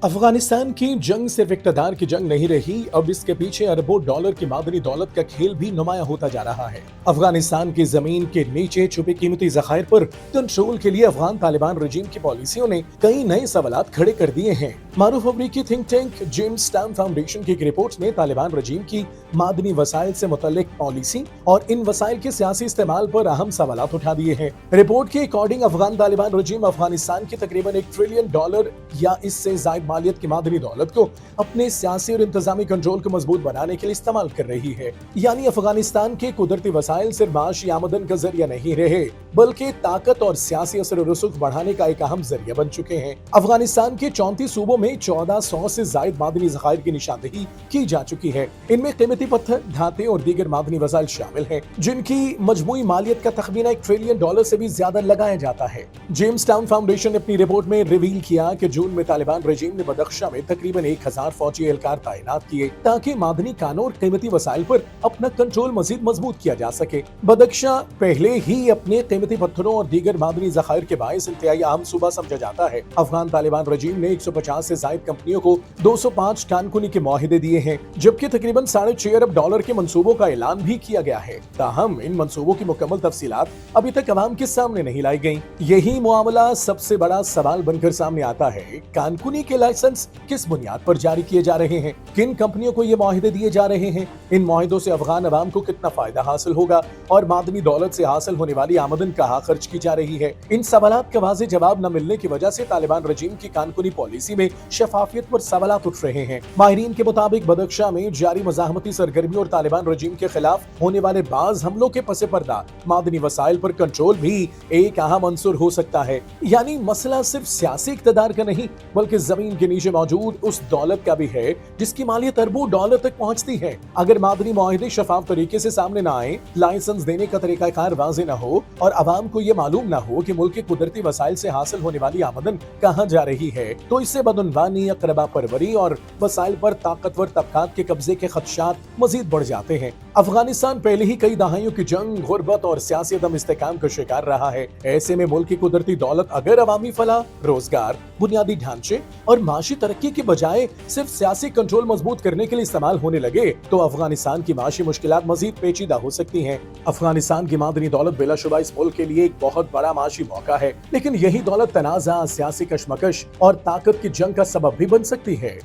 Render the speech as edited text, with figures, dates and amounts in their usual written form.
अफगानिस्तान की जंग सिर्फ इक़्तिदार की जंग नहीं रही, अब इसके पीछे अरबों डॉलर की मादनी दौलत का खेल भी नुमाया होता जा रहा है। अफगानिस्तान की जमीन के नीचे छुपे कीमती ज़खायर पर कंट्रोल के लिए अफगान तालिबान रजीम की पॉलिसियों ने कई नए सवालात खड़े कर दिए हैं। मारूफ अमरीकी थिंक टैंक जेम्सटाउन फाउंडेशन की एक रिपोर्ट ने तालिबान रजीम की मादनी वसाइल से मुतल्लिक पॉलिसी और इन वसाइल के सियासी इस्तेमाल पर अहम सवालात उठा दिए हैं। रिपोर्ट के अकॉर्डिंग अफगान तालिबान रजीम अफगानिस्तान की तकरीबन $1 ट्रिलियन या इससे ज्यादा मालियत की मादनी दौलत को अपने सियासी और इंतजामी कंट्रोल को मजबूत बनाने के लिए इस्तेमाल कर रही है। यानी अफगानिस्तान के कुदरती वसाइल सिर्फ माशी आमदन का जरिया नहीं रहे, बल्कि ताकत और सियासी असर और रसूख बढ़ाने का एक अहम जरिया बन चुके हैं। अफगानिस्तान के 34 सूबों में 1400 से ज्यादा मादनी ज़खायर की निशानदेही की जा चुकी है। इनमें कीमती पत्थर, धातुएं और दीगर मादनी वसाइल शामिल हैं, जिनकी मजमूई मालियत का तखमीना $1 ट्रिलियन से भी ज्यादा लगाया जाता है। जेम्सटाउन फाउंडेशन ने अपनी रिपोर्ट में रिवील किया कि जून में तालिबान रजीम ने बदख्शा में तकरीबन 1000 फौजी एहलकार तैनात किए ताकि मादनी कानों और कीमती वसाइल पर अपना कंट्रोल मजीद मजबूत किया जा सके। बदख्शा पहले ही अपने कीमती पत्थरों और दीगर मादनी ज़खायर के बायस इंतहाई अहम सूबा समझा जाता है। अफगान तालिबान रजीम ने 150 से ज्यादा कंपनियों को 205 कानकुनी के मुआहिदे दिए हैं, जबकि तकरीबन $6.5 अरब के मंसूबों का ऐलान भी किया गया है। ताहम इन मंसूबों की मुकम्मल तफसीलात अभी तक अवाम के सामने नहीं लाई गयी। यही मामला सबसे बड़ा सवाल बनकर सामने आता है। कानकुनी के लाइसेंस किस बुनियाद पर जारी किए जा रहे हैं, किन कंपनियों को ये मुआहिदे दिए जा रहे हैं, इन मुआहिदों से अफगान अवाम को कितना फायदा हासिल होगा और मादनी दौलत से हासिल होने वाली आमदन कहाँ खर्च की जा रही है। इन सवालात का वाज़ेह जवाब न मिलने की वजह से तालिबान रजीम की कानकुनी पॉलिसी में शफाफियत पर सवालात उठ रहे हैं। माहिरीन के मुताबिक बदख्शा में जारी मज़ाहमती सरगर्मी और तालिबान रजीम के खिलाफ होने वाले बाज हमलों के पसे पर्दा मादनी वसाइल पर कंट्रोल भी एक अहम अंसुर हो सकता है। यानी मसला सिर्फ सियासी इक़्तिदार का नहीं, बल्कि जमीन के नीचे मौजूद उस दौलत का भी है जिसकी मालियत अरबों डॉलर तक पहुंचती है। अगर मादनी मुआहिदे शफाफ तरीके से सामने न आए, लाइसेंस देने का तरीकाकार वाज़ेह न हो और अवाम को ये मालूम न हो कि मुल्क के कुदरती वसाइल से हासिल होने वाली आमदन कहाँ जा रही है, तो इससे बदउनवानी, अक़रबा परवरी और वसाइल पर ताकतवर तबकात के कब्जे के खदशात मजीद बढ़ जाते हैं। अफगानिस्तान पहले ही कई दहाइयों की जंग, गुर्बत और सियासी अदम इस्तेकाम का शिकार रहा है। ऐसे में मुल्क की कुदरती दौलत अगर अवामी फलाह, रोजगार, बुनियादी ढांचे और माशी तरक्की के बजाय सिर्फ सियासी कंट्रोल मजबूत करने के लिए इस्तेमाल होने लगे तो अफगानिस्तान की माशी मुश्किलात मजीद पेचीदा हो सकती हैं। अफगानिस्तान की मादनी दौलत बिलाशुबा इस मुल्क के लिए एक बहुत बड़ा माशी मौका है, लेकिन यही दौलत तनाज़ा, सियासी कशमकश और ताकत की जंग का सबब भी बन सकती है।